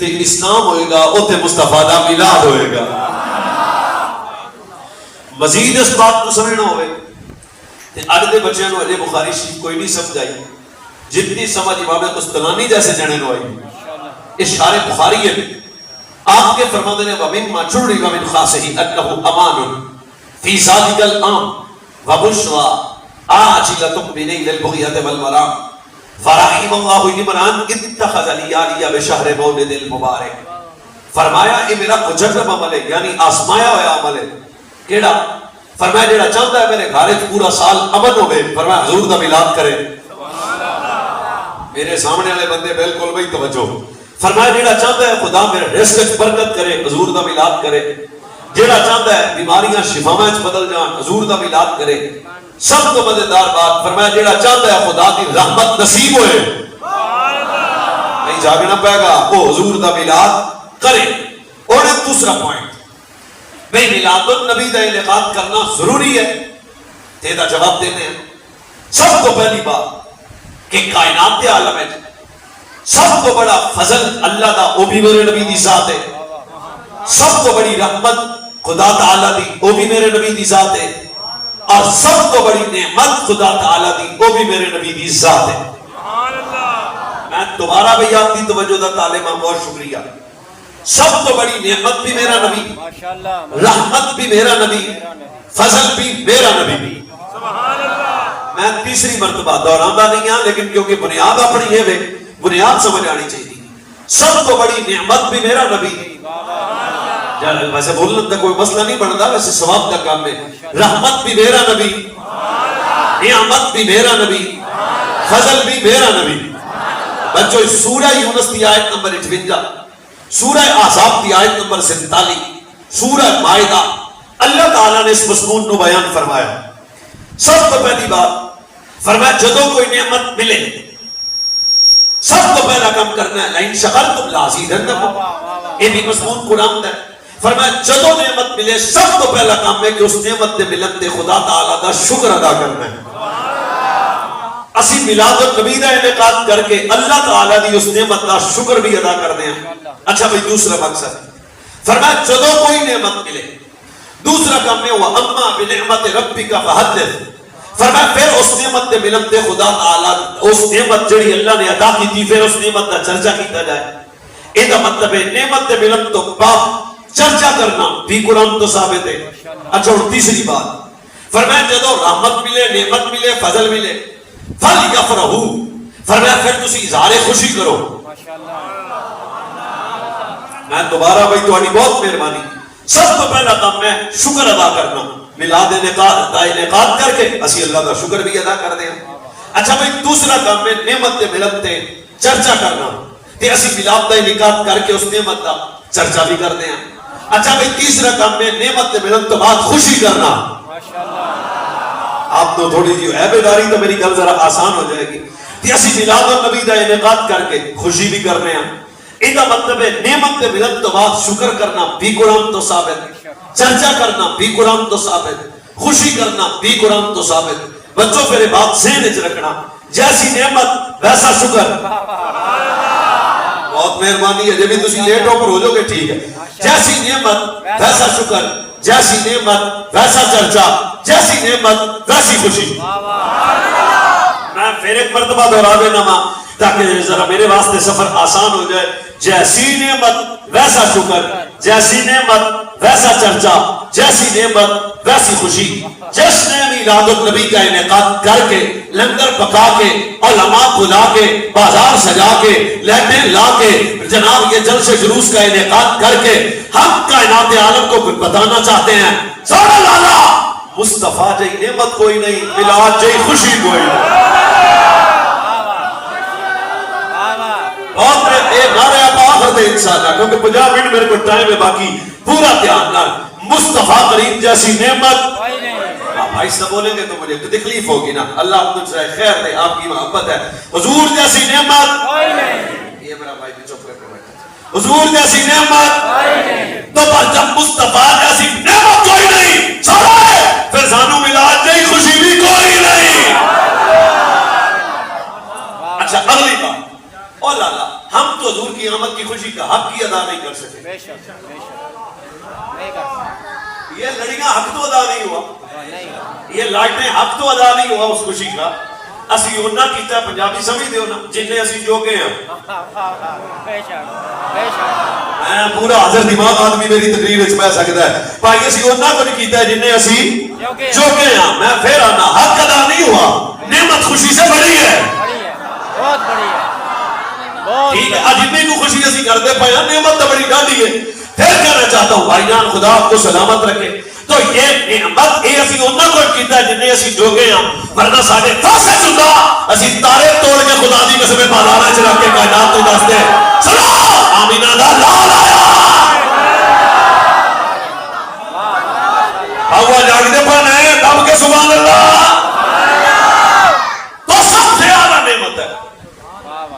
جتھے اسلام ہوئے گا اوتھے مصطفیٰ دا میلاد ہوئے گا. مزید اس بات کو سمجھنا ہوئے کہ اج دے بچیاں نوں اجے بخاری شریف کوئی نہیں سمجھ آئی جتنی سمجھ امام قسطلانی جیسے جنے نو آئی. اشارے بخاری ہے آپ کے فرماتے ہیں وَمِن مَا چُرِّ وَمِن خَاصِهِ أَنَّهُ أَمَانٌ فِي ذَلِكَ الْأَمْرِ وَبُشْرَى عَاجِلَةٌ بِنَيْلِ الْبُغْيَةِ وَالْمَرَامِ فَرَحِمَ اللَّهُ عِمْرَانَ اتَّخَذَ لِيَالِيَ بِشَهْرِ مَوْلِدِ الْمُبَارَكِ. فرمایا یہ میرا مجرب عمل ہے یعنی آزمایا ہوا عمل ہے. کیڑا؟ فرمایا جڑا چاہتا ہے میرے گھر وچ پورا سال امن ہوے فرمایا حضور دا میلاد کرے. میرے سامنے والے بندے بالکل بھائی توجہ. فرمایا جڑا چاہتا ہے خدا میرے رزق وچ برکت کرے حضور دا میلاد کرے. جڑا چاہتا ہے بیماریاں شفاواں وچ بدل جان حضور دا میلاد کرے. سب تو مزیدار بات فرمایا جڑا چاہتا ہے خدا دی رحمت نصیب ہوئے نہیں جاگنا پائے گا وہ حضور دا میلاد کرے. اور ایک دوسرا پوائنٹ بھئی میلاد النبی دا انعقاد کرنا ضروری ہے. تیرا جواب دینے ہیں. سب کو پہلی بات کہ کائنات کے عالم ہے سب کو بڑا فضل اللہ دا وہ بھی میرے نبی دی ذات ہے. سب کو بڑی رحمت خدا تعالیٰ دی وہ بھی میرے نبی دی ذات ہے. اور سب کو بڑی نعمت خدا تعالیٰ دی وہ بھی میرے نبی دی ذات ہے. میں دوبارہ بھی آپ کی توجہ دا تعلیمہ بہت شکریہ. سب کو بڑی نعمت بھی میرا نبی رحمت بھی میرا نبی فضل بھی میرا نبی بھی. میں تیسری مرتبہ دہراتا نہیں ہاں لیکن کیونکہ بنیاد اپنی ہے بنیاد سمجھ آنی چاہیے. سب کو بڑی نعمت بھی میرا نبی ویسے بولنے کا کوئی مسئلہ نہیں بنتا ویسے ثواب کا کام ہے. رحمت بھی میرا نبی نعمت بھی میرا نبی فضل بھی میرا نبی. بچوں سورہ یونس کی آیت نمبر 58 سورہ احزاب کی آیت نمبر 47 سورہ مائدہ اللہ تعالیٰ نے اس مضمون کو بیان فرمایا. سب کو پہلی بات فرمایا جدوں کوئی نعمت ملے سب کو پہلا کام کرنا ہے لئن شکرتم لازیدنکم. یہ بھی مضمون قرآن ہے. فرمایا جدوں نعمت ملے سب کو پہلا کام ہے کہ اس نعمت دے ملن دے خدا تعالیٰ دا شکر ادا کرنا ہے. اسی میلاد النبی دا انعقاد کر کے اللہ تعالیٰ دی اس نعمت دا شکر بھی ادا کر دیں. اچھا بھئی دوسرا مقصد فرمایا جدوں کوئی نعمت ملے دوسرا کام ہے وَأَمَّا بِنِعْمَةِ رَبِّكَ فَحَدِّثْ. فرمایا پھر اس نعمت دے ملن دے خدا تعالیٰ اس نعمت جڑی اللہ نے عطا کی تھی پھر اس نعمت دا چرچا کیتا جائے. یہ مطلب ہے نعمت دے ملن تو بعد چرچا کرنا بھی قرآن تو ثابت ہے. اچھا اور تیسری بات فرمایا جدو رحمت ملے نعمت ملے فضل ملے فَلْيَفْرَحُوا. فرمایا پھر تسی اظہار خوشی کرو. میں دوبارہ بھائی تمہاری بہت مہربانی. سب تو پہلا کام ہے شکر ادا کرنا. میلاد انعقاد کر کے اسی اللہ کا شکر بھی ادا کر دیں. اچھا بھائی دوسرا کام ہے نعمت دے ملن تے چرچا کرنا تے اسی میلاد دا انعقاد کر کے اس نعمت دا چرچا بھی کر دیں. اچھا بھائی تیسرا کام ہے نعمت دے ملن تو بعد خوشی کرنا. آپ تو تھوڑی جی ہے بیداری تو میری گل ذرا آسان ہو جائے گی. تے اسی میلاد النبی دا انعقاد کر کے خوشی بھی کر رہے ہیں. اس کا مطلب ہے نعمت دے ملن تو بعد شکر کرنا بھی قرآن تو ثابت. چرچا کرنا بھی قرآن تو ثابت. خوشی کرنا بھی قرآن تو ثابت. بچوں پھر بات ذہن وچ رکھنا جیسی نعمت ویسا شکر. بہت مہربانی ہے جب بھی تسی لیٹ ہو پر ہو جو گے ٹھیک ہے. جیسی نعمت ویسا شکر جیسی نعمت ویسا چرچا جیسی نعمت ویسی خوشی. میں پھر ایک مرتبہ دہرا دینا ماں تاکہ ذرا میرے واسطے سفر آسان ہو جائے. جیسی نعمت ویسا شکر جیسی نعمت ویسا چرچا جیسی نعمت ویسی خوشی. جشن میلاد النبی کا انعقاد کر کے لنگر پکا کے علماء بلا کے بازار سجا کے لائٹیں لا کے جناب یہ جلسے جلوس کا انعقاد کر کے ہم کائنات عالم کو بتانا چاہتے ہیں سارا لالا مصطفیٰ جی نعمت کوئی نہیں میلاد جی خوشی کوئی نہیں. بہت نعرے آپ آخر دے انشاءاللہ کیونکہ 50 منٹ میرے کو ٹائم ہے باقی پورا دھیان نہ مصطفیٰ کریم جیسی نعمت. آپ آہستہ بولیں گے تو مجھے تکلیف ہوگی نا. اللہ آپ تجھ سے خیر دے آپ کی محبت ہے. حضور جیسی نعمت یہ میرا بھائی بھی چپ کر کے بیٹھا. حضور جیسی نعمت تو پر جب مصطفیٰ جیسی نعمت کوئی نہیں سارے پھر سانو میلاد جی خوشی بھی کوئی نہیں. اچھا اگلی بات او لالا ہم تو حضور کی آمد کی خوشی کا حق ہی ادا نہیں کر سکے. بے شک نہیں کر سکتے. یہ لڑیاں حق تو ادا نہیں ہوا, یہ لائٹیں حق تو ادا نہیں ہوا اس خوشی کا. اسی اونا کیتا ہے پنجابی سمجھ دیو نا جنہیں اسی جو گئے ہیں. بے شک بے شک میں پورا حاضر دماغ آدمی میری تقریر وچ پہ سکتا ہے. بھائی اسی اونا کو نہیں کیتا ہے جنہیں اسی جو گئے ہیں. میں پھر آنا حق ادا نہیں ہوا, نعمت خوشی سے بڑی ہے, بڑی ہے, بہت بڑی ہے, بہت ٹھیک ہے. جتنی کو خوشی اسی کرتے پہ نعمت تو بڑی ڈالی ہے. پھر کہنا چاہتا ہوں بھائی جان خدا آپ کو سلامت رکھے. تو یہ نعمت یہ اسی انہاں کو کیتا ہے جنہیں اسی جو گئے ہیں, ورنہ ساڈے فاسے چندا اسی تارے توڑ کے خدا دی قسم بازاراں چ رکھ کے کائنات تو دس دے سلام آمینہ دا لال آیا. ہوا جاگ دے پن ہے دب کے سبحان اللہ. تو سب سے اعلیٰ نعمت ہے.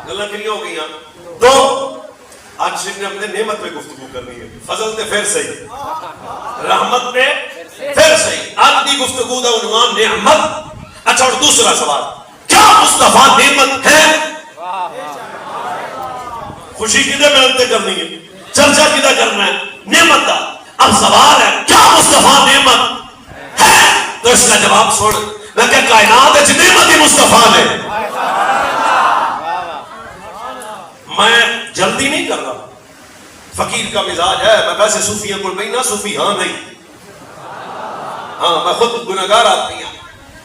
گلاں کتنی ہو گئی ہیں؟ تو آج شیخ نے اپنے نعمت پہ گفتگو کرنی ہے. فضل تے پھر صحیح, رحمت پہ پھر صحیح. آج دی گفتگو دا عنوان نعمت. اچھا اور دوسرا سوال, کیا مصطفیٰ نعمت ہے؟ خوشی کدھے ملتے کرنی ہے, چرچا کدھے کرنا ہے نعمت دا. اب سوال ہے کیا مصطفیٰ نعمت ہے؟ تو اس کا جواب چھوڑ. میں کہ کائنات ہے نعمت ہی مصطفیٰ ہے. میں جلدی نہیں کر رہا, فقیر کا مزاج ہے. میں ویسے صوفیوں کو نہیں نہ صوفی ہاں نہیں, ہاں میں خود گناہگار آدمی ہوں.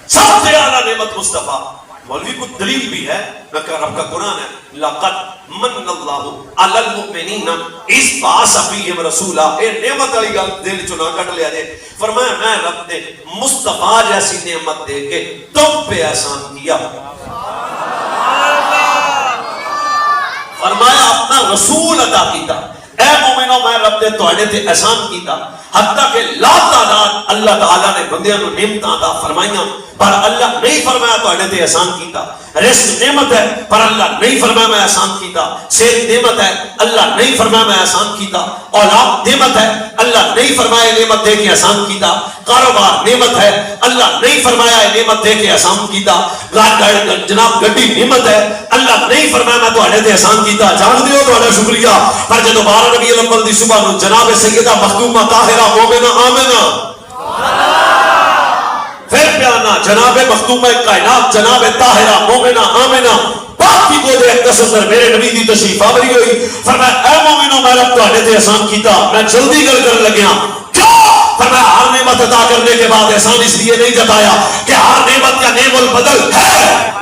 سب سے اعلیٰ نعمت مصطفیٰ. مولوی کو دلیل بھی ہے, میں کہہ رب کا قرآن ہے, لقد من اللہ علی المؤمنین اذ بعث فیہم رسولا. اے نعمت والی گل دل چوں نہ کٹ لیا جے. فرمایا میں رب نے مصطفیٰ جیسی نعمت دے کے تم پہ احسان کیا. فرمایا اپنا رسول عطا کیتا. اے مومنو میں رب نے تواڈے تے احسان کیتا, حتیٰ کہ لا تعداد اللہ تعالیٰ نے بندیاں نو نعمتاں عطا فرمائیاں, پر اللہ نہیں فرمایا تواڈے تے احسان کیتا. رزق نعمت ہے پر اللہ نہیں فرمایا میں احسان کیتا. صحت نعمت ہے اللہ نہیں فرمایا میں احسان کیتا. اولاد نعمت ہے اللہ نہیں فرمایا نعمت دے کے احسان کیتا. کاروبار نعمت ہے اللہ نہیں فرمایا نعمت دے کے احسان کیتا. جناب گڈی نعمت ہے اللہ نہیں فرمایا میں تواڈے تے احسان کیتا. جان دیو تواڈا شکریہ. پر جدوں 12 ربیع الاول دی صبح نو جناب سیدہ مخدومہ طاہرہ مومنہ آمنہ پھر پیانا جناب مخدومہ کائنات جناب طاہرہ مومنہ آمنہ پاک کی گود اقدس اندر میرے نبی دی تشریف آوری ہوئی. فرمایا اے مومنو میں رب تواڈے تے احسان کیتا. میں جلدی گل کر لگیا. کیوں؟ فرمایا ہر نعمت عطا کرنے کے بعد احسان اس لیے نہیں جتایا کہ ہر نعمت کا نعم البدل ہے.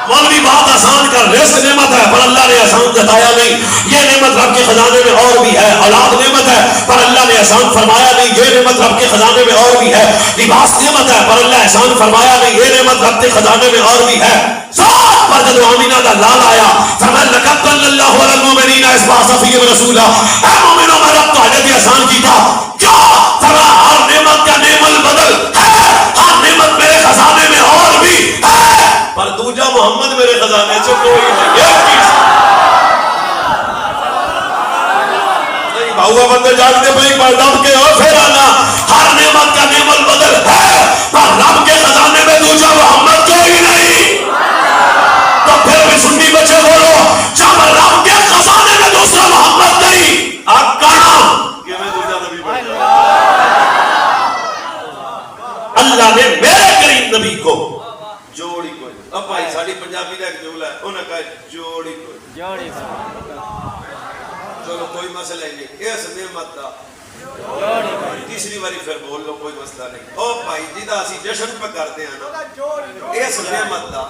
مولوی بات آسان کر, رزق نعمت ہے پر اللہ نے احسان جتایا نہیں. یہ نعمت رب کے خزانے میں اور بھی ہے. اولاد نعمت ہے پر اللہ نے احسان فرمایا نہیں. یہ نعمت رب کے خزانے میں اور بھی ہے. لباس نعمت ہے پر اللہ احسان فرمایا نہیں. یہ نعمت رب کے خزانے میں اور بھی ہے. سب پر جب آمینہ کا لال آیا فرمایا لقد من اللہ علی المؤمنین اذ بعث فیہم رسولا. اے مومنو میں رب تواڈے تے احسان کیتا. کیوں؟ فرمایا ہر نعمت کا نعم البدل ہے. ہر نعمت میرے خزانے میں اور بھی ہے پر دوجا محمد میرے خزانے سے کوئی نہیں. بہوا بندے جاگتے بھائی پر رب کے اور پھر آنا ہر نعمت کا نعم البدل ہے پر رب کے خزانے میں دوجا محمد کوئی نہیں. تو پھر بھی سنی بچے بولو جب رب کے خزانے میں دوسرا محمد نہیں آپ کہاں کہ میں دوجا نبی بن اللہ نے میرے کریم نبی کو جوڑی کوئی. اب بھائی ساڑی پنجابی کا ایک جملہ ہے انہوں نے کہا جوڑی کوئی. چلو کوئی مسئلہ نہیں. اس نعمت دا تیسری باری پھر بول لو کوئی مسئلہ نہیں. او بھائی جیدہ اسی جشن پہ کرتے ہیں نا اس نعمت دا.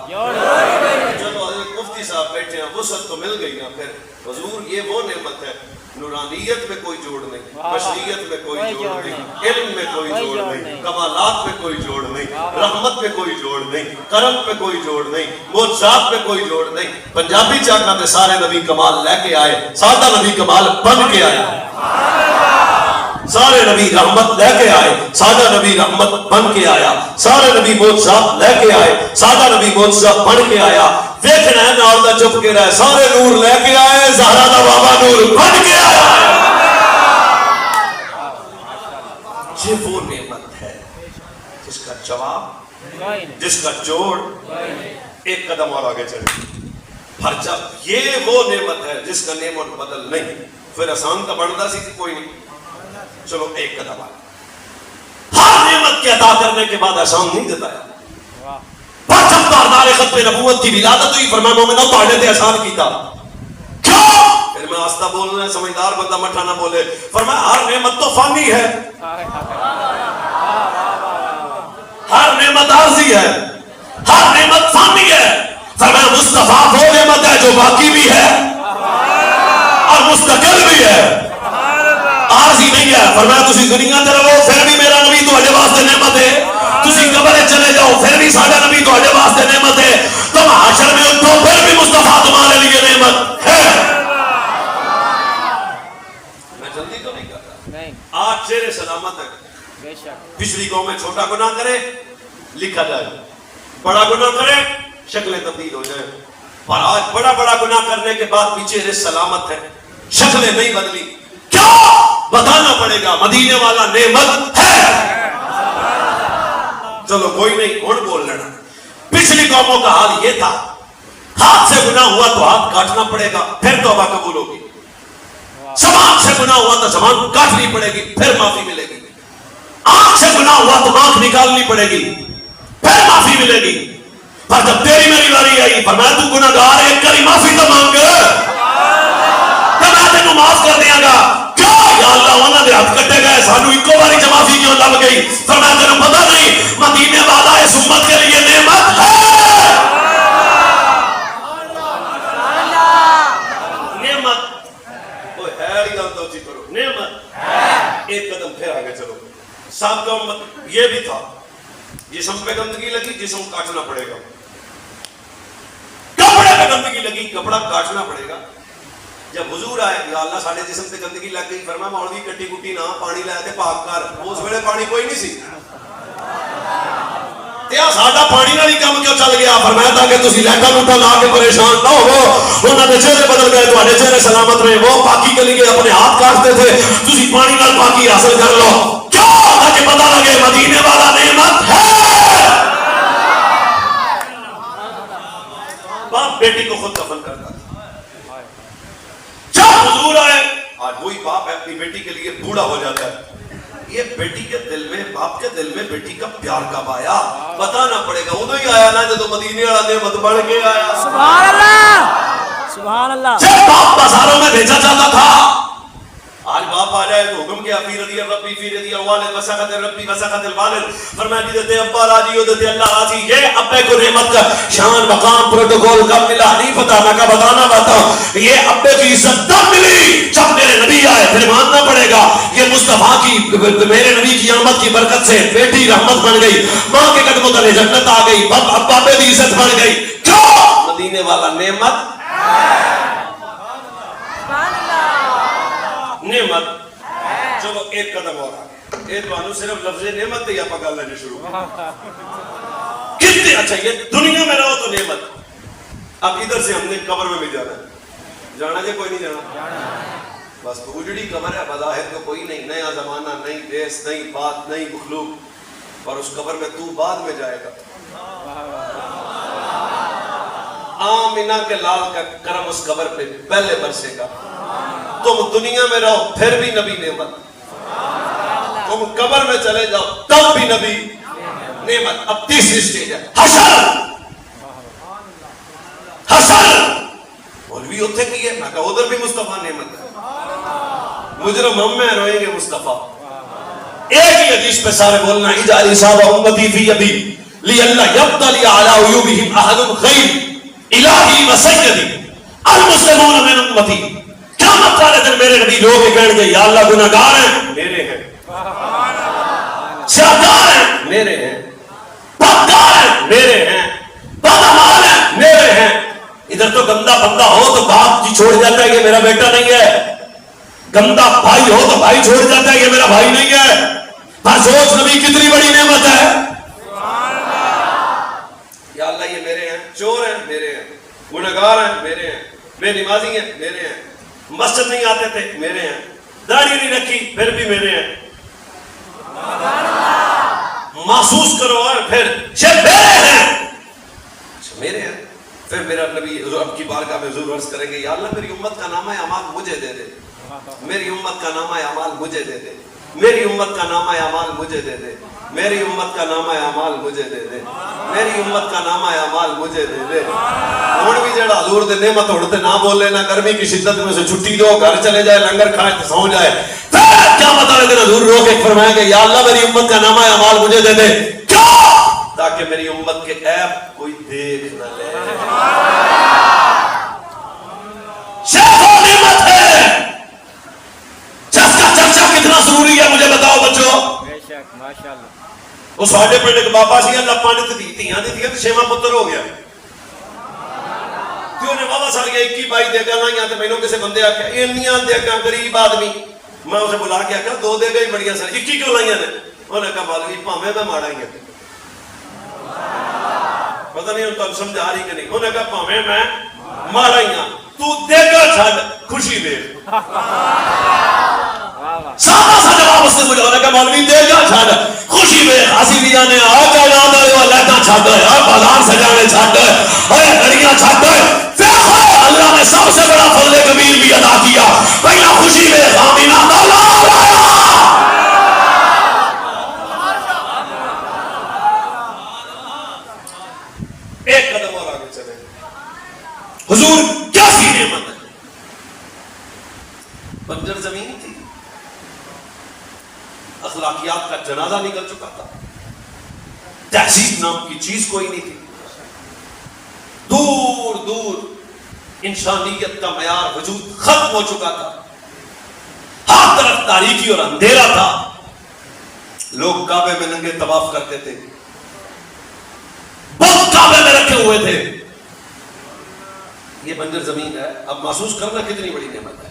چلو حضرت مفتی صاحب بیٹھے ہیں وسعت تو مل گئی نا. پھر حضور یہ وہ نعمت ہے نورانیت میں کوئی جوڑ نہیں, بشریت میں کوئی جوڑ نہیں, علم میں کوئی جوڑ نہیں, کمالات میں کوئی جوڑ نہیں, رحمت میں کوئی جوڑ نہیں, کرم میں کوئی جوڑ نہیں, معجزات میں کوئی جوڑ نہیں. پنجابی چاہتا تھے سارے نبی کمال لے کے آئے, سادہ نبی کمال بن کے آئے. سارے نبی رحمت لے کے آئے, سادہ نبی رحمت بن کے آیا. سارے نبی معجزات لے کے آئے, سادہ نبی معجزہ بن کے آیا. دیکھنا ہے نال دا چپ کے رہے, سارے نور لے کے آئے, زہرا دا بابا نور بن کے آیا. یہ وہ نعمت ہے جس کا جواب, جس کا جوڑ ایک قدم اور آگے چلے. پر جب یہ وہ نعمت ہے جس کا نعمت بدل نہیں, پھر آسان کا بڑھتا سی کہ کوئی نہیں. چلو ایک قدم آگے. ہر نعمت کے عطا کرنے کے بعد آسان نہیں دیتا ہے. پر جب تاردار ختم نبوت کی ولادت ہوئی, فرمایا مومنو تہاڈے تے آسان کیتا. کیوں؟ پھر میں آستہ بولنا ہے, سمجھدار بندہ مٹھا نہ بولے. فرمایا ہر نعمت تو فانی ہے, ہر نعمت عارضی ہے, ہر نعمت فانی ہے. فرمایا مصطفیٰ وہ نعمت ہے جو باقی بھی ہے اور مستقل بھی ہے, عارضی نہیں ہے. فرمایا تسی دنیا تے رہو پھر بھی میرا نبی تہاڈے واسطے نعمت ہے, تسی قبر چلے جاؤ پھر بھی ساڈا نبی تہاڈے واسطے نعمت ہے, تم حشر میں اٹھو پھر بھی مصطفیٰ تمہارے لیے نعمت ہے. میں جلدی تو نہیں کرتا, نہیں آج چہرے سلامت ہے. بے شک پچھلی قوم میں چھوٹا گناہ کرے لکھا جائے, بڑا گناہ کرے شکلیں تبدیل ہو جائیں. اور آج بڑا بڑا گناہ کرنے کے بعد بھی چہرے سلامت ہے, شکلیں نہیں بدلی. کیوں؟ بتانا پڑے گا مدینے والا نعمت ہے. چلو کوئی نہیں, ہن بول لینا. پچھلی قوموں کا حال یہ تھا, ہاتھ سے گناہ ہوا تو ہاتھ کاٹنا پڑے گا پھر توبہ قبول ہوگی. زبان سے گناہ ہوا تو زبان کاٹنی پڑے گی پھر معافی ملے گی. آنکھ سے گناہ ہوا تو آنکھ نکالنی پڑے گی پھر معافی ملے گی. پر جب تیری میری باری آئی, فرمایا تو گناہگار ہے, ایک کری معافی تو مانگ, تو میں تینوں معاف کر دیا گا. کیوں؟ یا اللہ انہاں دے ہاتھ کٹے گئے, سانو اکو باری چ معافی کیوں لب گئی؟ فرمایا تینوں پتہ نہیں مدینے والا اس امت کے لیے نعمت ہے. نعمت اوے ہے ہی گل تو اچھی کرو, نعمت ہے. ایک قدم پھر آگے چلو. سب کا امت یہ بھی تھا, جسم پہ گندگی لگی جسم کاٹنا پڑے گا, کپڑے پہ گندگی لگی کپڑا کاٹنا پڑے گا. جب حضور آئے, یا اللہ ساڈے جسم سے گندگی لگ گئی, فرمایا مولوی کٹی کٹی نہ پانی لے کے پاک کر. اس ویلے پانی کوئی نہیں سی, تے ساڈا پانی نال ہی کم کیوں چل گیا؟ فرمایا تاکہ تسی لیٹا لوٹا لا کے پریشان نہ ہو. انہاں دے چہرے بدل گئے, تہاڈے چہرے سلامت رہے. وہ پاکی کے لیے اپنے ہاتھ کاٹتے تھے, تسی پانی نال پاکی حاصل کر لو. کیوں؟ تاکہ پتہ لگے مدینے والا نعمت ہے. باپ بیٹی کو خود کفن کرتا تھا. جب حضور آئے, آج وہی باپ ہے اپنی بیٹی کے لیے بوڑھا ہو جاتا ہے. یہ بیٹی کے دل میں, باپ کے دل میں بیٹی کا پیار کب آیا؟ بتانا پڑے گا. ادھر ہی آیا نا جب مدینے والا نعمت بڑھ کے آیا. سبحان اللہ, سبحان اللہ. جب باپ بازاروں میں بھیجا جاتا تھا, آج باپ آ جائے تو حکم کیا, فی رضی ربی فی رضی الوالد وسخط ربی وسخط الوالد. فرمایا جی دیتے ابا راضی ہو دیتے اللہ راضی. یہ ابے کو نعمت کا شان مقام پروٹوکول کب ملا نہیں پتا, میں کا بتانا بتاؤں. یہ ابے کی عزت تب ملی جب میرے نبی آئے, پھر ماننا پڑے گا. یہ مصطفیٰ کی, میرے نبی کی آمد کی برکت سے بیٹی رحمت بن گئی, ماں کے قدموں تلے جنت آ گئی, ابے کی عزت بڑھ گئی. کیوں؟ مدینے والا نعمت نعمت. چلو ایک قدم اور آگے. ایک بانو صرف لفظ نعمت تے آپ گل لینے شروع کتنے. اچھا یہ دنیا میں رہو تو نعمت. اب ادھر سے ہم نے قبر میں بھی جانا ہے. جانا جے کوئی نہیں جانا, بس اجڑی قبر ہے, بظاہر تو کوئی نہیں, نیا زمانہ, نئی دیس, نئی بات, نئی مخلوق. اور اس قبر میں تو بعد میں جائے گا. آمینہ کے لال کا کرم اس قبر پہ پہلے برسے گا. تم دنیا میں رہو پھر بھی نبی نعمت, تم قبر میں چلے جاؤ تب بھی نبی نعمت. اب تیسری سٹیج ہے حشر. حشر مولوی اتھے کی ہے, میں کہا ادھر بھی مصطفیٰ نعمت ہے. مجرم ہم میں روئیں گے مصطفیٰ. ایک ہی حدیث پہ سارے بولنا, اجعل صاحب امتی فی یدی لی اللہ یبتلی علی عیوبہم احد غیر الہی و سیدی المسلمون من امتی. قیامت والے دن میرے نبی لوگ کہیں گے, یا اللہ گناہگار ہیں میرے ہیں, سیاہکار ہیں میرے ہیں, بدکار ہیں میرے ہیں, بدعمال ہیں میرے ہیں. ادھر تو گندا بندہ ہو تو باپ جی چھوڑ جاتا ہے کہ میرا بیٹا نہیں ہے, گندا بھائی ہو تو بھائی چھوڑ جاتا ہے کہ میرا بھائی نہیں ہے. پر سوچ نبی کتنی بڑی نعمت ہے. یا اللہ یہ میرے ہیں, چور ہیں میرے ہیں, گنہگار ہیں میرے ہیں, بے نمازی ہیں میرے ہیں, مسجد نہیں آتے تھے میرے ہیں, داڑھی نہیں رکھی پھر بھی میرے ہیں. محسوس کرو اور پھر یہ میرے ہیں. میرے ہیں. پھر میرا نبی اب کی بارگاہ میں ضرور عرض کریں گے یا اللہ میری امت کا نامہ اعمال مجھے دے دے, میری امت کا نامہ اعمال مجھے دے دے, میری امت کا نامہ اعمال مجھے دے دے, میری امت کا نامہ اعمال مجھے دے دے, میری امت کا نامہ اعمال مجھے دے دے. ہن بھی جڑا حضور دے نعمت ہوڑ تے نہ بولے نہ گرمی کی شدت میں سے چھٹی دو, گھر چلے جائے, لنگر کھائے تے سو جائے, پھر کیا مطلب ہے حضور رو کے فرمائیں گے یا اللہ میری امت کا نامہ اعمال مجھے دے دے, کیوں؟ تاکہ میری امت کے عیب کوئی دیکھ نہ لے. شیخ و نعمت ہے جس کا چرچا کتنا ضروری ہے مجھے بتاؤ بچوں. بے شک ماشاءاللہ. وہ ساڈے پنڈ ایک بابا سی اللہ پانڈت دی دھیاں دی تے چھےواں پتر ہو گیا تے اونے بابا ساریاں 21 22 دے گاں تے مینوں کسے بندے آکھیا انیاں دے گاں غریب آدمی, میں اسے بلا کے آکھیا 2 دے گئی بڑیاں ساری 21 کیوں لائیاں نے؟ انہاں کہا مولوی بھاویں میں ماڑا ہی ہاں, پتہ نہیں تانوں سمجھ آ رہی کہ نہیں. انہاں کہا بھاویں میں ماڑا ہی ہاں, تو دے گا چھڈ خوشی دے. سادہ سا جواب اس نے مجھے انہوں نے کہا مولوی دے گا چھڈ خوشی میں اسی بھی جانے آ کیا یاد آئے وہ لہتا چھڈ ہوئے اور بازار سجانے چھڈ ہوئے اور گھڑیاں چھڈ ہوئے. پھر اللہ نے سب سے بڑا فضل کبیر بھی ادا کیا, پہلا خوشی میں آمینہ کا لال آیا. ایک قدم اور آگے چلے, حضور کیسی نعمت ہے. بنجر زمین تھی, اخلاقیات کا جنازہ نکل چکا تھا, تہذیب نام کی چیز کوئی نہیں تھی, دور دور انسانیت کا معیار وجود ختم ہو چکا تھا, ہر طرف تاریکی اور اندھیرا تھا. لوگ کعبے میں ننگے طواف کرتے تھے, بت کعبے میں رکھے ہوئے تھے. یہ بنجر زمین ہے, اب محسوس کرنا کتنی بڑی نعمت ہے.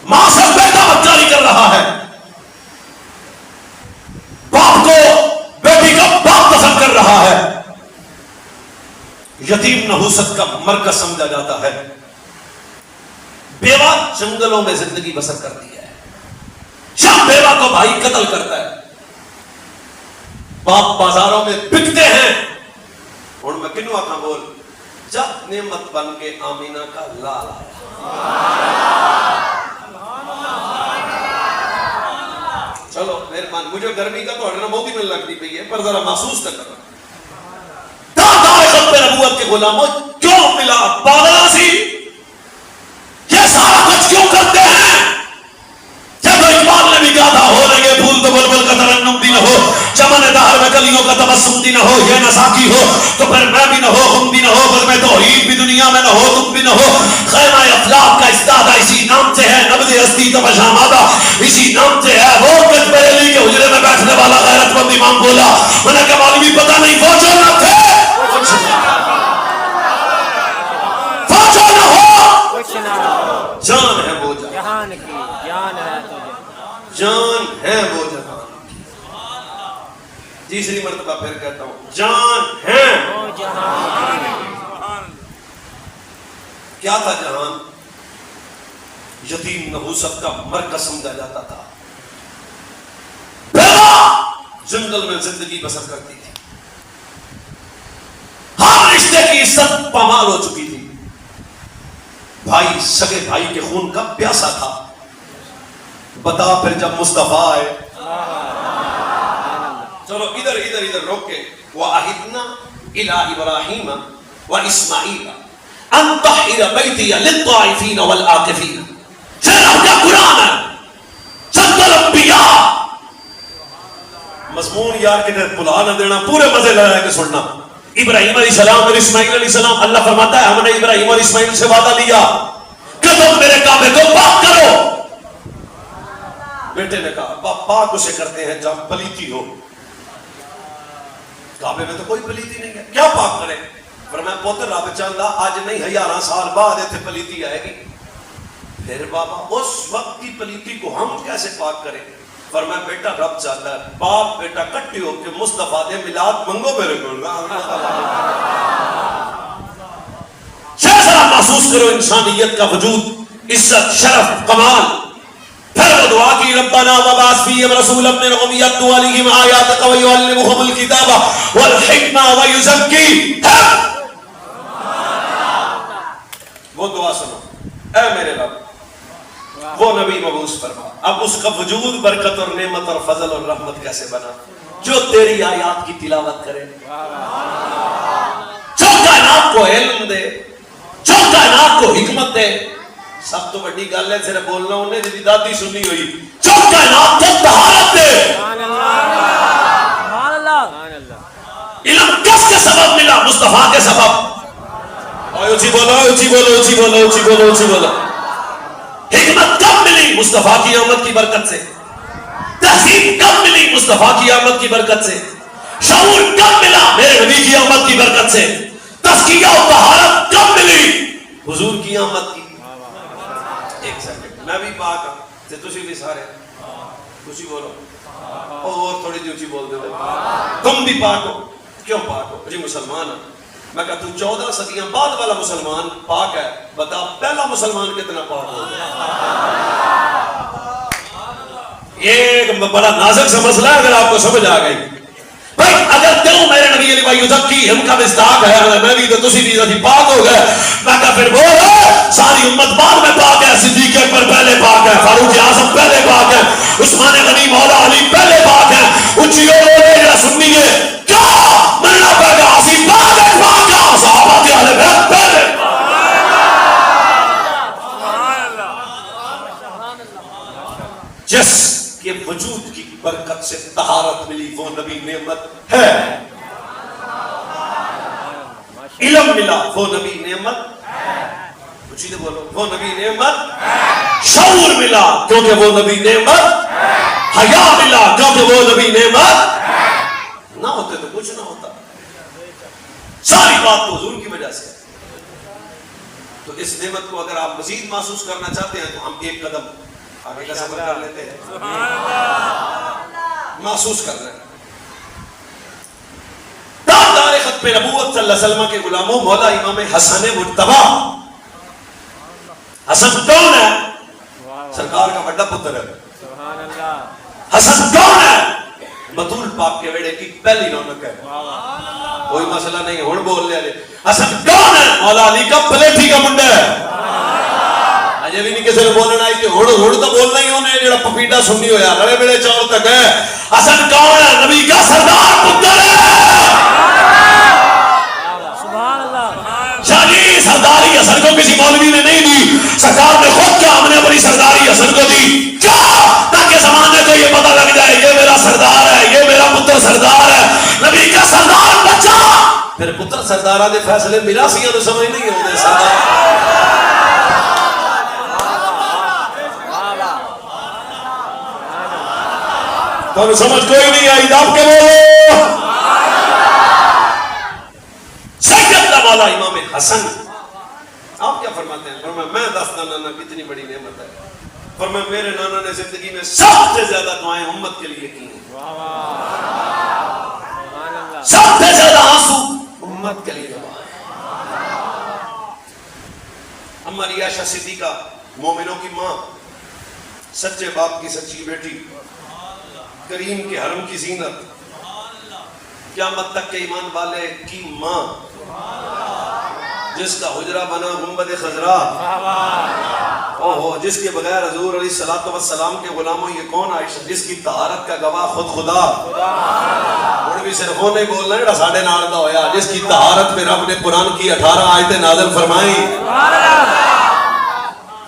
ماں سے بیٹا بدکاری کر رہا ہے, باپ کو بیٹی کا باپ پسند کر رہا ہے, یتیم نحوست کا مرکز سمجھا جاتا ہے, بیوہ جنگلوں میں زندگی بسر کرتی ہے, جب بیوہ کو بھائی قتل کرتا ہے, باپ بازاروں میں بکتے ہیں. اور میں کنوں آکھاں بول, جب نعمت بن کے آمینہ کا لال آیا. چلو مہربان, مجھے گرمی کا تو ہٹنا بہت ہی مل لگتی پئی ہے, پر ذرا محسوس تک کرنا. دادا ختم نبوت کے غلاموں کیوں ملا پاگلا سی, یہ سارا کچھ کیوں کرتے ہیں؟ جب اقبال نے بھی کہا تھا ہو لگے پھول تو بلبل کا ترنم بھی نہ ہو, چمن دہر میں کلیوں کا تبسم بھی نہ ہو, یہ نہ ساکی ہو تو پھر میں بھی نہ ہو, ہم بھی نہ ہو, بس میں توحید بھی دنیا میں نہ ہو, تم بھی نہ ہو. خیمہ افلاق کا استادہ اسی نام سے ہے, نبض ہستی تب شامادہ اسی نام سے ہے. وہ کچھ بریلی کے حجرے میں بیٹھنے والا غیرت مند امام بولا, میں نے کہا مولوی پتہ نہیں وہ جو نہ تھے وہ جو نہ ہو, جان ہے وہ جہان کی, جان ہے تو جان ہے وہ جہان. تیسری مرتبہ پھر کہتا ہوں, جان ہے وہ جہان. کیا تھا جہان؟ یتیم نحوست کا مرکز سمجھا جاتا تھا. بیوہ جنگل میں زندگی بسر کرتی تھی, ہر رشتے کی عزت پامال ہو چکی تھی. بھائی سگے بھائی کے خون کا پیاسا تھا. بتا پھر جب مصطفیٰ آئے, چلو ادھر ادھر ادھر روک کے, وَأَعِدْنَا إِلَىٰ إِبْرَاهِيمَ وَإِسْمَعِيلَ أَن طَهِّرَ بَيْتِيَ لِلطَّائِفِينَ وَالْعَاكِفِينَ. شرح کیا قرآن ہے, جد الانبیاء. مضمون یار کدھر بلا نہ دینا, پورے مزے لگا کے سننا. ابراہیم علیہ السلام اور اسماعیل علیہ السلام, اللہ فرماتا ہے ہم نے ابراہیم اور اسماعیل سے وعدہ لیا کہ تم میرے کعبے کو پاک کرو. بیٹے نے کہا پاک اسے کرتے ہیں جب پلیتی ہو, کعبے میں تو کوئی پلیتی نہیں ہے, کیا پاک کرے؟ فرمایا پوتر رب چاہتا آج نہیں 1000 سال بعد ایتھے پلیتی آئے گی. پھر بابا اس وقت کی پلیتی کو ہم کیسے پاک کریں؟ فرمایا بیٹا رب چاہتا ہے باپ بیٹا کٹے ہو کے مصطفیٰ دے ملاد منگو میرے کو. ذرا محسوس کرو انسانیت کا وجود, عزت, شرف, کمال. پھر وہ دعا کی ربنا وبعث فیہم رسولا منہم یتلو علیہم آیاتک ویعلمہم الکتاب والحکمہ ویزکیہم. وہ دعا سنو، اے میرے رب وہ نبی مبعوث فرما، اب اس کا وجود برکت اور نعمت اور فضل اور رحمت کیسے بنا جو تیری آیات کی تلاوت کرے، جو کائنات کو علم دے، جو کائنات کو حکمت دے. سب تو بڑی گل ہے صرف بولنا انہیں جی دادی سنی ہوئی، جو کائنات کو طہارت دے. علم کس کے سبب ملا؟ مصطفیٰ کے سبب. اونچی بولو اونچی بولو اونچی بولو اونچی بولو اونچی بولو. حکمت کب ملی؟ مصطفیٰ کی آمد کی برکت سے. تہذیب کب ملی؟ مصطفیٰ کی آمد کی برکت سے. شعور کب ملا؟ میرے نبی کی آمد کی برکت سے. تزکیہ و طہارت کب ملی؟ حضور کی آمد کی. ایک سیکنڈ، میں بھی پاک ہوں تے تسی بھی سارے خوشی بولو اور تھوڑی جی اونچی بول دے. تم بھی پاک ہو. کیوں پاک ہو؟ جی مسلمان ہوں. میں کہا تو 14 صدیاں بعد والا مسلمان پاک ہے، بتا پہلا مسلمان کتنا پاک ہو گیا؟ یہ ایک بڑا نازک سا مسئلہ ہے، اگر آپ کو سمجھ آ گئی. بھائی اگر کیوں میرے نبی علی بھائی یزکی ہم کا مصداق ہے، میں بھی تو تسی بھی ذاتی پاک ہو گئے. میں کہا پھر بول ساری امت بعد میں پاک ہے. صدیق اکبر پہلے پاک ہے، فاروق اعظم پہلے پاک ہے، عثمان غنی مولا علی پہلے پاک ہے. اونچی اور سننی ہے کیا ملنا پڑے گا؟ اسی پاک ہے، پاک ہے صحابہ کے اہل بیت پہلے. جس کے وجود کی برکت سے طہارت ملی وہ نبی نعمت ہے. علم ملا وہ نبی نعمت ہے. اچھی بولو وہ نبی نعمت ہے. شعور ملا کیونکہ وہ نبی نعمت ہے. حیا ملا کیونکہ وہ نبی نعمت ہے. نہ ہوتے تو کچھ نہ ہوتا. ساری بات تو حضور کی وجہ سے. تو اس نعمت کو اگر آپ مزید محسوس کرنا چاہتے ہیں تو ہم ایک قدم آگے کا سفر کر لیتے ہیں. محسوس کر رہے ہیں. تاجدار ختم نبوت صلی اللہ علیہ وسلم کے غلاموں مولا امام حسن مجتبی. حسن کون ہے؟ سرکار کا بڑا پتر ہے. حسن کون ہے؟ بطول پاک کے بیڑے کی پہلی رونق ہے. کوئی مسئلہ نہیں ہن بول لے. حسن کون ہے؟ مولا علی کا پلیٹھی کا منڈا ہے. اجے بھی نہیں کسی نے بولنا آئی تو ہڑ تو بولنا ہی ہونے جڑا پپیٹا سننی ہویا بڑے بڑے چاول تک ہے. حسن کون ہے؟ نبی کا سردار پتر ہے. شاہی سرداری حسن کو کسی مولوی نے نہیں دی، سرکار نے خود کیا ہم نے اپنی سرداری حسن کو دی. کیا؟ تاکہ زمانے کو یہ پتہ لگ جائے یہ میرا سردار ہے، یہ میرا پتر سردار ہے. نبی کا سردار بچہ. پھر پتر سردارہ دے فیصلے میراثیاں تو سمجھ نہیں ہوتے. سردار تو سمجھ کوئی نہیں آئی. دب کے بولو. سیدنا مولا امام حسن آپ کیا فرماتے ہیں؟ فرمایا میں دستا نانا کتنی بڑی نعمت ہے. فرمایا میرے نانا نے زندگی میں سب سے زیادہ دعائیں امت کے لیے کی ہیں. سب سے زیادہ آنسو امت کے لیے. اما عائشہ صدیقہ مومنوں کی ماں، سچے باپ کی سچی بیٹی، کریم کے حرم کی زینت، قیامت تک کے ایمان والے کی ماں، جس کا حجرہ بنا گنبد خضرا، جس کے بغیر حضور علیہ الصلوۃ والسلام کے غلاموں یہ کون عائشہ، جس کی طہارت کا گواہ خود خدا. اور بھی صرف وہ نہیں بولنا ہے ساڑھے نال دا ہویا، جس کی طہارت پہ رب نے قرآن کی 18 آیتیں نازل فرمائی.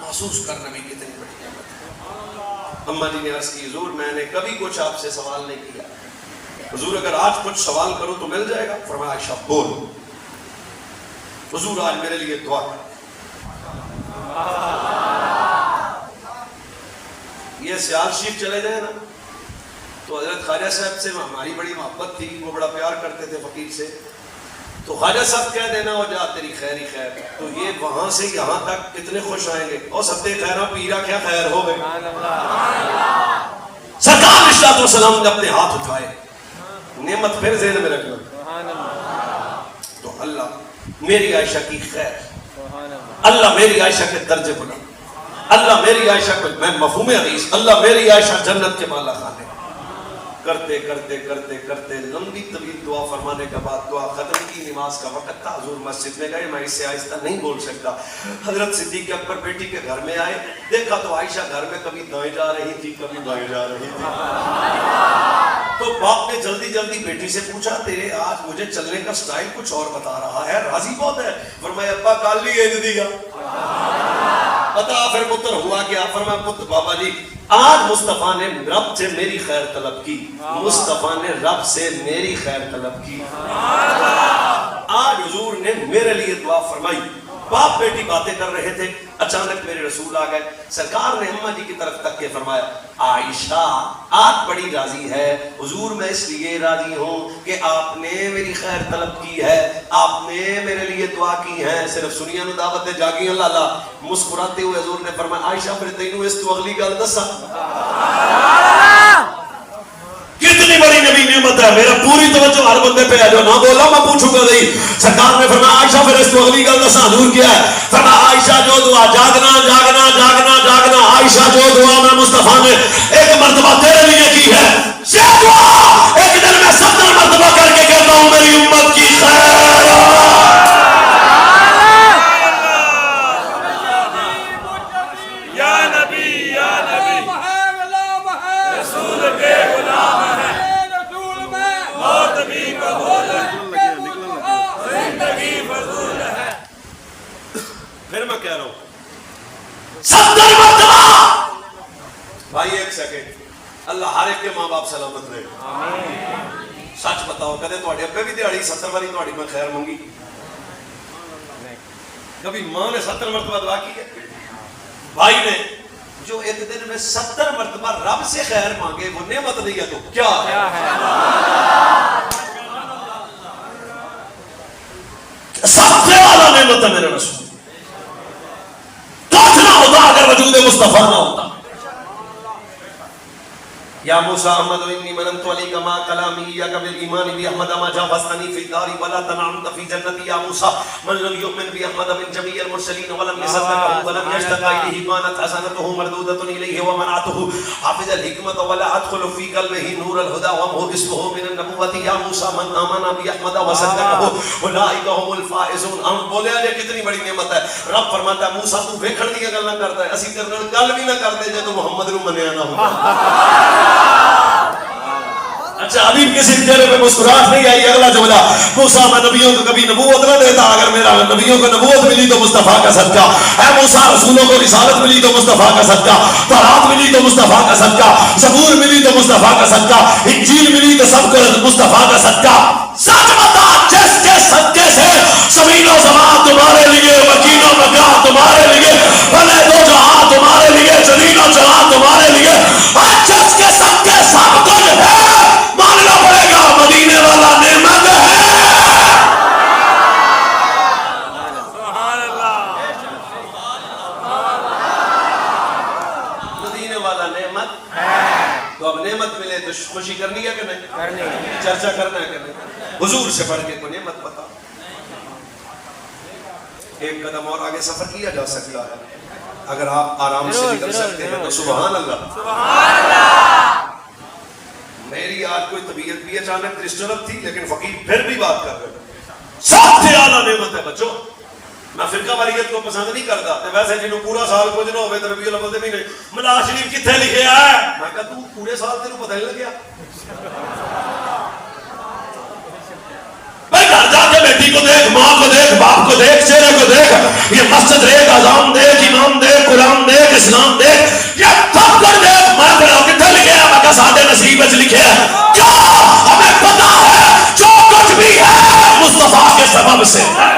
محسوس کرنا بھی کتنی بڑی نعمت ہے. اماں جی نے عرض کی حضور میں نے کبھی کچھ آپ سے سوال نہیں کیا، حضور اگر آج کچھ سوال کرو تو مل جائے گا. فرمایا عائشہ بول. حضور آج میرے لیے دعا کر. یہ سیال شریف چلے جائے نا تو حضرت خواجہ صاحب سے ہماری بڑی محبت تھی، وہ بڑا پیار کرتے تھے فقیر سے. تو خواجہ صاحب کہہ دینا ہو جا تیری خیر ہی خیر. تو یہ وہاں سے یہاں تک کتنے خوش آئیں گے. اور سب خیرہ پیرا کیا خیر ہو گئے. سرکار علیہ السلام نے اپنے ہاتھ اٹھائے. نعمت پھر ذہن میں رکھنا. تو اللہ میری عائشہ کی خیر، اللہ میری عائشہ کے درجے بنا، اللہ میری عائشہ کو میں مفہوم حدیث، اللہ میری عائشہ جنت کے بالا خانے. کرتے کرتے کرتے کرتے لمبی طویل دعا فرمانے کے بعد دعا ختم کی، نماز کا وقت تھا، حضور مسجد میں گئے، میں اس سے آہستہ نہیں بول سکتا۔ حضرت صدیق اکبر بیٹی کے گھر میں آئے، دیکھا تو عائشہ گھر میں کبھی دائیں جا رہی تھی کبھی بائیں جا رہی تھی۔ تو باپ نے جلدی جلدی بیٹی سے پوچھا تیرے آج مجھے چلنے کا سٹائل کچھ اور بتا رہا ہے، راضی بہت ہے؟ فرمایا ابا کال لی ہے دیا بتا پھر پتر ہوا کیا؟ فرمایا پتر بابا جی آج مصطفیٰ نے رب سے میری خیر طلب کی، مصطفیٰ نے رب سے میری خیر طلب کی، آج حضور نے میرے لیے دعا فرمائی۔ باپ بیٹی باتیں کر رہے تھے، اچانک میرے رسول آ گئے، سرکار نے اماں جی کی طرف تک کے فرمایا عائشہ آپ بڑی راضی ہے، حضور میں اس لیے راضی ہوں کہ آپ نے میری خیر طلب کی ہے، آپ نے میرے لیے دعا کی ہے۔ صرف سنیا نو دعوت جاگی اللہ اللہ۔ مسکراتے ہوئے حضور نے فرمایا عائشہ پھر تینوں اس تو اگلی گل دسا کتنی بڑی نبی نعمت ہے، میرا پوری توجہ ہر بندے پہ ہے، جو نہ بولا میں پوچھوں گا نہیں۔ سرکار نے فرمایا عائشہ پھر اس تو اگلی گل دسا، حضور کیا ہے؟ فرمایا عائشہ جو دعا جاگنا جاگنا جاگنا جاگنا، عائشہ جو دعا میں مصطفیٰ نے ایک مرتبہ تیرے لیے کی ہے، یہ دعا ایک دن میں 70 مرتبہ کر کے کہتا ہوں میری امت کی خیر۔ یا نبی یا نبی رسول کے غلام ہے، موت بھی قبول ہے، زندگی فضول ہے۔ پھر میں کہہ رہا ہوں 70 مرتبہ۔ بھائی ایک سیکنڈ، اللہ ہر ایک کے ماں باپ سلامت رہے۔ سچ بتاؤ کدے تہاڈے ابے بھی دیہڑی 70 والی تہاڈی میں خیر منگی؟ کبھی ماں نے 70 مرتبہ دعا کی ہے؟ بھائی نے جو ایک دن میں 70 مرتبہ رب سے خیر مانگے وہ نعمت نہیں ہے تو کیا ہے؟ سب سے والا نعمت ہے میرے رسول، کچھ نہ ہوتا اگر وجود مصطفیٰ نہ ہوتا۔ یا موسیٰ احمد انی مننت علیک ما کلامی یا قبل ایمان بی احمد ما جاوزتنی فی داری ولا تنعمت فی جنتی یا موسیٰ من لم یؤمن بی احمد من جمیع المرسلین ولم یصدقہ ولم یشتق الیہ کانت حسنتہ مردودۃ الیہ ومنعتہ حافظ الحکمت ولا ادخل فی قلبہ نور الہدی ومہ اسمہ من النبوۃ یا موسیٰ من آمن بی احمد وصدقہ اولئک هم الفائزون۔ ہم بولے یہ کتنی بڑی نعمت ہے۔ رب فرماتا ہے موسیٰ تو ویکھن دی گل نہ کردا ہے، اسی تیرے نال گل بھی نہ کردے جے تو محمد نو منیا نہ ہوندا۔ اچھا ابھی کسی چہرے پہ مسکراہٹ نہیں آئی۔ اگلا جملہ موسیٰ میں نبیوں کو کبھی نبوت نہ دیتا، اگر میرا نبیوں کو نبوت ملی تو مصطفیٰ کا صدقہ ہے، موسیٰ رسولوں کو رسالت ملی تو مصطفیٰ کا صدقہ، تورات ملی تو مصطفیٰ کا صدقہ، زبور ملی تو مصطفیٰ کا صدقہ، انجیل ملی تو سب کو مصطفیٰ کا صدقہ۔ سچ بتا جس کے صدقے سے زمین و زمان تمہارے لیے، مکین و مکان تمہارے لیے، بھلے دو جہاں تمہارے لیے، زمین و جہاں تمہارے لیے، جس کے صدقے سب کچھ ہے، ماننا پڑے گا مدینے والا نعمت ہے۔ سبحان اللہ، مدینے والا نعمت ہے۔ تو اب نعمت ملے تو خوشی کرنی ہے کہ نہیں؟ چرچا کرنا ہے کہ نہیں؟ حضور سے پڑھ کے کوئی نعمت بتا۔ ایک قدم اور آگے سفر کیا جا سکتا ہے اگر آپ آرام سے نکل سکتے ہیں تو سبحان اللہ۔ سبحان اللہ۔ میری آج کوئی طبیعت بھی اچانک ڈسٹرب تھی لیکن فقیر پھر بھی بات کر رہے۔ سب سے اعلیٰ نعمت ہے بچوں۔ میں فرقہ واریت کو پسند نہیں کرتا، ویسے جنہوں پورا سال کچھ نہ ہوئے تو ربیع الاول دے مہینے ملا شریف کتنے لکھے ہے؟ میں کہا تو پورے سال تینوں پتہ نہیں لگیا؟ بھائی گھر جا کے بیٹی کو دیکھ، ماں کو دیکھ، باپ کو دیکھ، چہرے کو دیکھ، یہ مسجد دیکھ، اذان دیکھ، امام دیکھ، قرآن دیکھ، اسلام دیکھ، یہ سب کچھ دیکھ۔ میں پھر کتنے لکھے ہیں؟ میں کہا سادے نصیب وچ لکھے ہیں۔ کیا ہمیں پتا ہے جو کچھ بھی ہے مصطفیٰ کے سبب سے ہے۔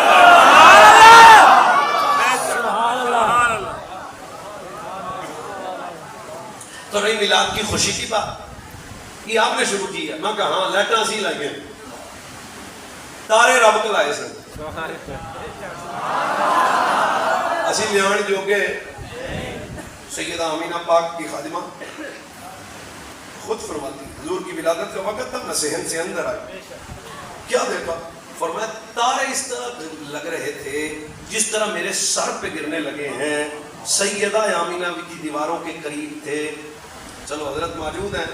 تو رہی میلاد کی خوشی کی بات، یہ آپ نے شروع کی ہے۔ میں کہا ہاں لیٹاں سی لائیں تارے رب کو لائے سن، اسی لیان جو کہ سیدہ آمینہ پاک کی خادمہ خود فرماتی حضور کی ولادت کا وقت تھا، میں صحن سے اندر آئی، کیا دیکھا؟ فرمایا تارے اس طرح لگ رہے تھے جس طرح میرے سر پہ گرنے لگے ہیں، سیدہ آمینہ کی دیواروں کے قریب تھے۔ چلو حضرت موجود ہیں،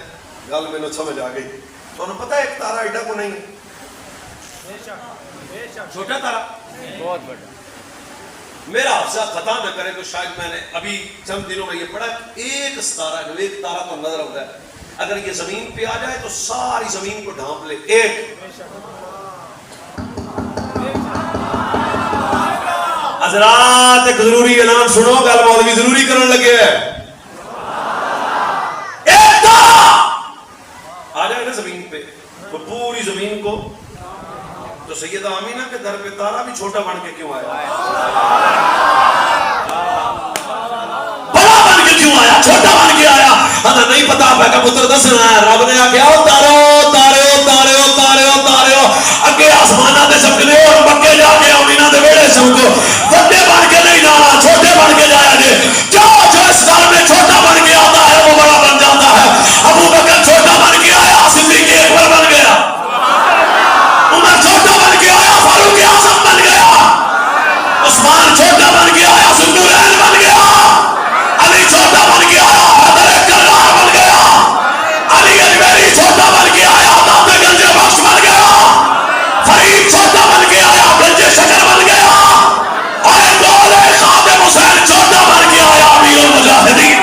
گل مینوں سمجھ آ گئی. تمہیں پتہ ہے ایک تارا ایڈا کو نہیں ہے, چھوٹا تارا. بہت بڑا. میرا حافظہ خطا نہ کرے تو شاید میں نے ابھی چند دنوں میں یہ پڑھا, ایک ستارہ جو ایک تارا تو نظر ہوتا ہے, اگر یہ زمین پہ آ جائے تو ساری زمین کو ڈھانپ لے. ایک حضرات ایک ضروری اعلان سنو, گل مولوی ضروری کرن لگے ہے. ایک تارا آ جائے نا زمین پہ تو پوری زمین کو, تو سیدہ آمینہ کے در پہ تارا بھی چھوٹا بن کے کیوں آیا؟ بڑا بن کے کیوں آیا؟ چھوٹا بن کے آیا. ہمیں نہیں پتا پہ پتر دسنا ہے. رب نے آکھیا او تارو تارو تارو تارو تارو اگے آسمانہ دے چمکنے اور مکے جا کے آمینہ دے ویڑے چمکو. بڑے بن کے نہیں جانا, چھوٹے بن کے جایا جے. جو اس گھر میں چھوٹا بن کے آتا ہے وہ بڑا بن جاتا ہے. ابو بکر چھوٹا بن کے آیا, صدیق اکبر بن گیا. عمر چھوٹا بن کے آیا, فاروق اعظم بن گیا. عثمان چھوٹا بن کے آیا, ذوالنورین بن گیا. علی چھوٹا بن کے آیا, حیدر کرار بن گیا. علی اجمیری چھوٹا بن کے آیا, داتا گنج بخش بن گیا. فرید چھوٹا بن کے آیا, گنج شکر بن گیا. اور دولہ خادم حسین چھوٹا بن کے آیا, امیر المجاہدین.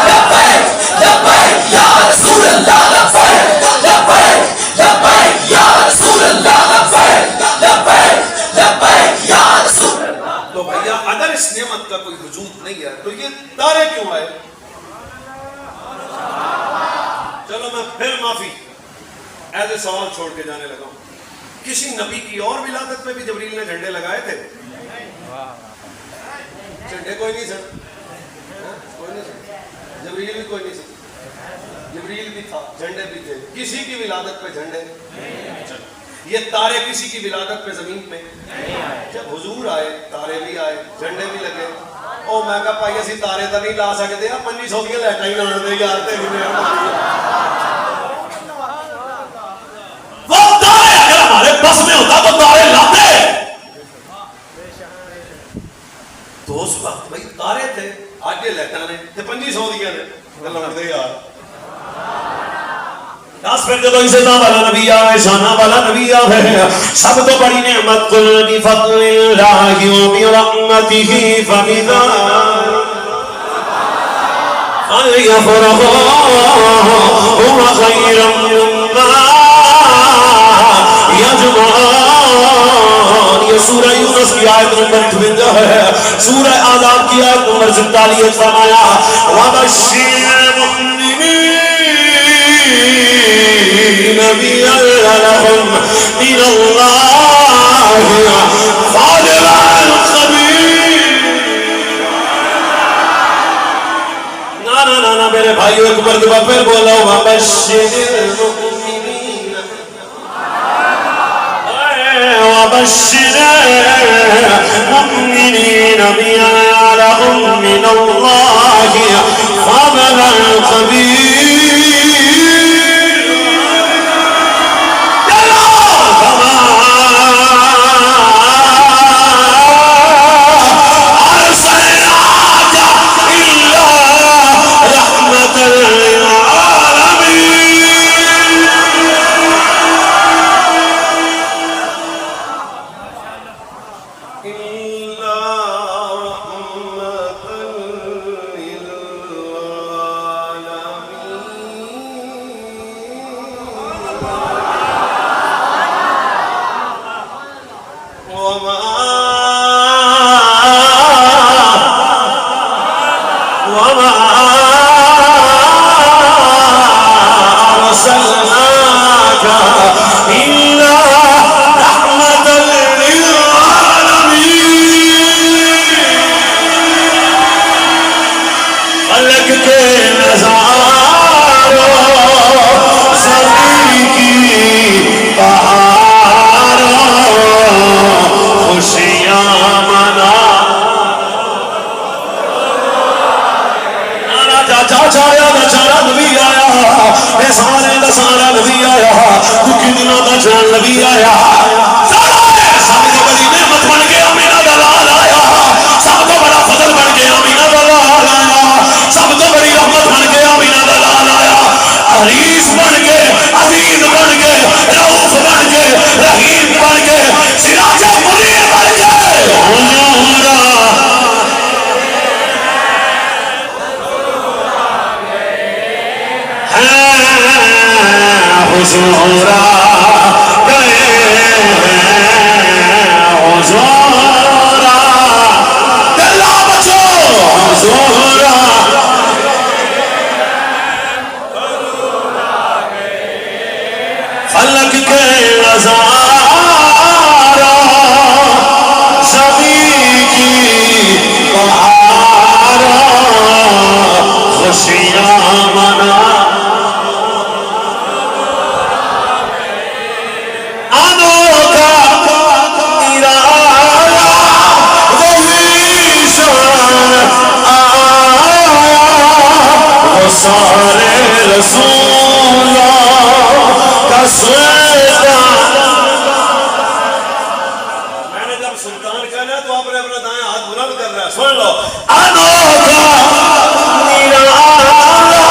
لبیک لبیک یا رسول اللہ, لبیک لبیک لبیک یا رسول اللہ, لبیک لبیک لبیک یا رسول اللہ. تو بھیا اگر اس نعمت کا کوئی وجود نہیں ہے تو یہ تارے کیوں آئے؟ چلو میں پھر معافی ایسے سوال چھوڑ کے جانے لگا ہوں. کسی نبی کی اور ولادت میں بھی جبریل نے جھنڈے لگائے تھے؟ جھنڈے کوئی نہیں سن, کوئی نہیں سن. جبریل بھی کوئی نہیں سن. جبریل بھی تھا, جھنڈے بھی تھے. کسی کی ولادت پہ جھنڈے. یہ تارے کسی کی ولادت پہ زمین پہ. جب حضور آئے تارے بھی آئے, جھنڈے بھی لگے. او میں کہا پائی اسی تارے تو نہیں لا سکتے, 2500 کی لیٹا ہی لانے دے یار. وہ تارے اگر ہمارے بس میں ہوتا تو تارے لاتے. تو اس وقت بھائی تارے تھے, آج یہ لیٹا نے 2500 دیا نے لانے دے یار. دس پھر جب عزت والا نبی آئے, شانہ والا نبی آئے, سب تو بڑی نعمت قل بفضل اللہ وبرحمتہ فبذلک فلیفرحوا هو خیر مما یجمعون. یہ سورہ یونس کی آیت نمبر 58 ہے. سورہ آداب کی آیت نمبر 47 فرمایا وبشر نبی لهم من اللہ فضلا کبیرا. نا میرے بھائیو ایک مرتبہ پھر بولو وبشر المؤمنین وبشر المؤمنین بأن لهم من اللہ فضلا کبیرا. نبی آیا, سب تو بڑی نعمت بن کے آمینہ دا لال آیا, سب تو بڑا فضل بن کے آمینہ دا لال آیا, سب تو بڑی رحمت بن کے آمینہ دا لال آیا. حضور آ گئے حضور آ دلا بچو حضور آ فلک کے نظارہ زمین کی بہار خوشیاں منا انوکھا نرالا وزیشان آیا وہ سارے رسولوں کا سلطان. میں نے جب سلطان کہنا تو آپ نے اپنا دائیں ہاتھ بلند کر رہا ہے. سن لو انوکھا نرالا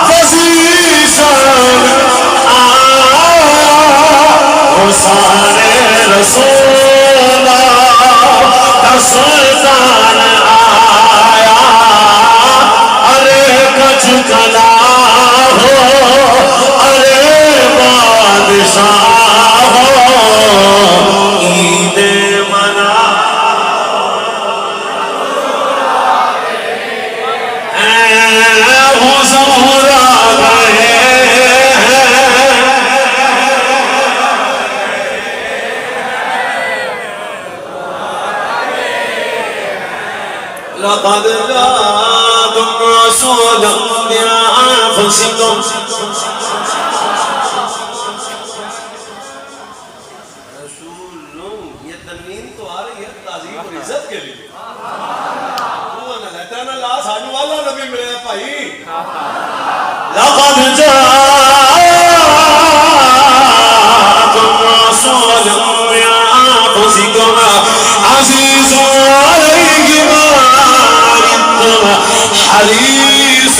وزیشان آیا وہ سارے رسولوں کا سلطان آیا. ارے کچھ کلا ہو ارے بادشاہ ہو عید منا حضور آ گئے لقد جاءكم رسول من أنفسكم یہ تنوین تو آ رہی ہے تعظیم اور عزت کے لیے. سانو والا نبی ملے بھائی. لقد جاءكم رسول من أنفسكم عزيز عليه ما عنتم حريص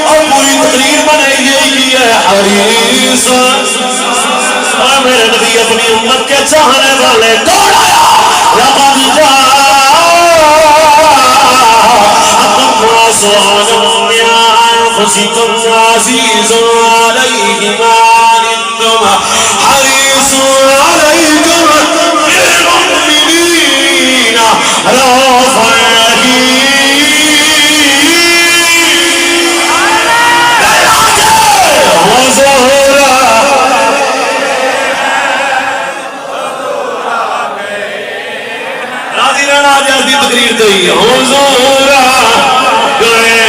اور پوری تقریر بنے یہی ہے حریص. اور میرے نبی اپنی امت کے چاہنے والے دوڑ آیا. لقد جاءكم رسول من أنفسكم عزيز عليه ما عنتم حريص عليكم بالمؤمنين رؤوف رحيم. جلدی تقریر دئی حضور آ گئے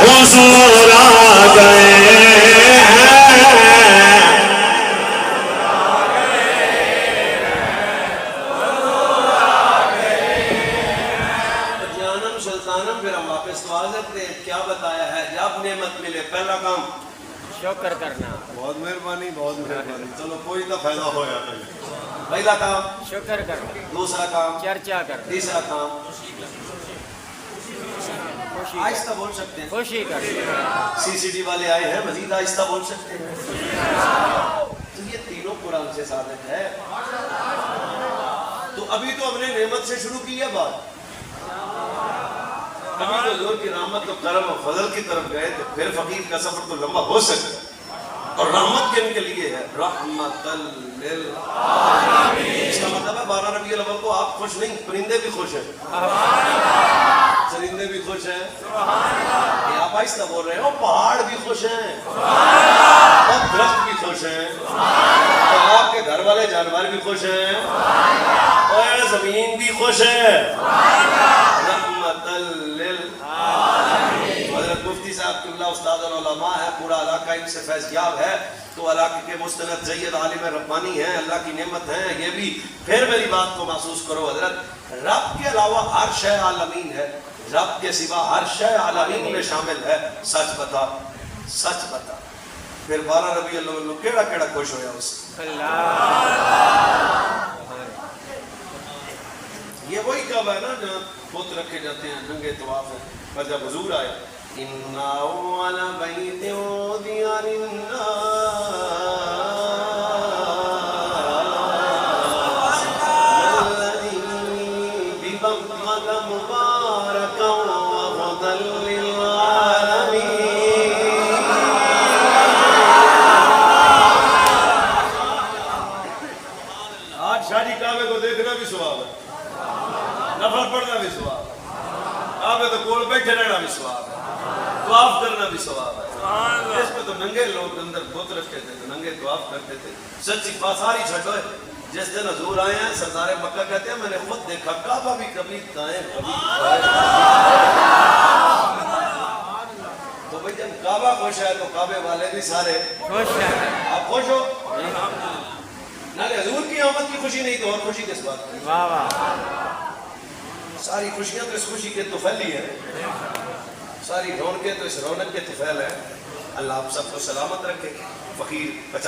حضور آ گئے. جانم سلطانم پھر ہم واپس تو آ سکتے ہیں. کیا بتایا ہے جب نعمت ملے پہلا کام شکر کرنا. بہت مہربانی بہت مہربانی. چلو کوئی تو فائدہ ہویا. پہلا کام شکر کرنا. دوسرا کام چرچا کرنا. تیسرا کام خوشی آہستہ بول سکتے ہیں. خوشی کرنا. سی سی ٹی والے آئے ہیں مزید آہستہ بول سکتے ہیں. تو یہ تینوں قرآن سے ثابت ہے. تو ابھی تو ہم نے نعمت سے شروع کی ہے بات. ابھی تو حضور کی رحمت و کرم و فضل کی طرف گئے تو پھر فقیر کا سفر تو لمبا ہو سکتا ہے. اور رحمت کن کے لیے ہے رحمت للعالمین. اس کا مطلب ہے 12 ربیع الاول کو آپ خوش نہیں پرندے بھی خوش ہیں چرندے بھی خوش ہیں. یہ آپ آہستہ بول رہے ہو. پہاڑ بھی خوش ہیں اور درخت بھی خوش ہیں اور آپ کے گھر والے جانور بھی خوش ہیں اور زمین بھی خوش ہے. رحمت للعالمین. حضرت مفتی صاحب قبلہ استاد العلماء ہے. پورا علاقہ ان سے فیض یاب ہے. تو علاقے کے مستند سید عالم ربانی ہیں. اللہ کی نعمت ہے یہ بھی. پھر میری بات کو محسوس کرو. حضرت رب کے علاوہ ہر شے عالمین ہے. رب کے سوا ہر شے عالمین میں شامل ہے. سچ بتا سچ بتا. پھر 12 ربیع الاول کیڑا کیڑا خوش ہویا اس سے. یہ وہی کعبہ ہے نا جہاں بت رکھے جاتے ہیں ننگے طواف ہیں. پر جب حضور آیا ان اول بیت وضع للناس الذي ببطن بیٹھے رہنا بھی ثواب ہے، طواف کرنا بھی ثواب ہے۔ سبحان اللہ اس میں تو ننگے لوگ اندر بت رکھتے تھے تو ننگے طواف کرتے تھے۔ سچی بات ساری چھٹو ہے، جس دن حضور آئے ہیں سردار مکہ کہتے ہیں میں نے خود دیکھا کعبہ بھی کبھی دائیں کبھی بائیں۔ تو بھئی جب کعبہ خوش ہے تو کعبے والے بھی سارے خوش ہے آپ خوش ہو؟ نالے حضور کی آمد کی خوشی نہیں تو اور خوشی کس بات کی؟ واہ واہ ساری خوشیاں تو اس خوشی کے طفیل ہی ہیں، ساری رونقیں تو اس رونق کے طفیل ہیں۔ اللہ آپ سب کو سلامت رکھے۔ فقیر